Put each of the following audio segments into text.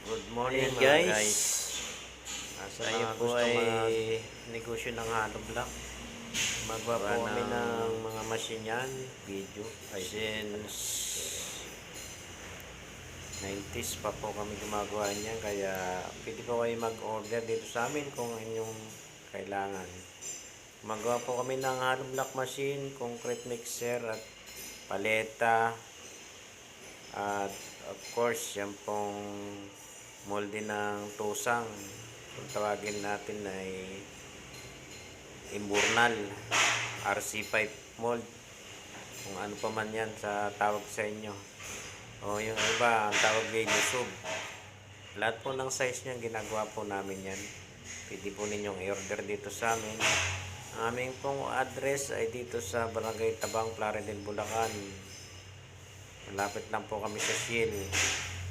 Good morning Ayan mga guys, guys. Sa tayo mga po gusto ay negosyo ng hollow block, magawa po gawa kami ng ng mga machine yan, video. since 90s pa po kami gumagawa niyan, kaya pwede po kayo mag-order dito sa amin kung inyong kailangan. Magawa po kami ng hollow block machine, concrete mixer at paleta, at of course yan pong molde ng tusang, kung tawagin natin ay imburnal, RC5 mold, kung ano pa man yan sa tawag sa inyo, o yung iba ang tawag ay yusub. Lahat po ng size niyan ginagawa po namin yan. Pwede po ninyong i-order dito sa amin. Ang aming pong address ay dito sa Barangay Tabang, Plaridel, Bulacan. Malapit lang po kami sa Shell.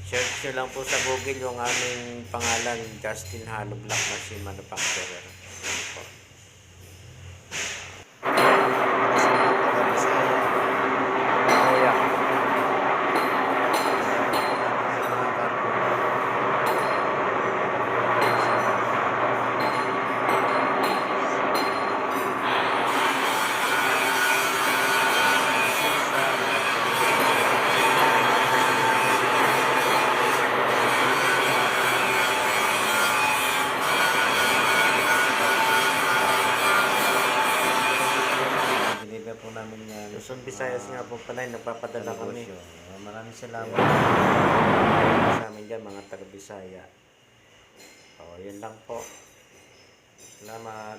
Search nyo lang po sa Google yung aming pangalan, Justin Hollow Block Machine Manufacturer. Ayan po. Deliver po namin yan. Luzon, Visayas nga po pala, nagpapadala kami. Maraming salamat sa amin dyan, mga taga-Bisaya. O, yun lang po. Salamat.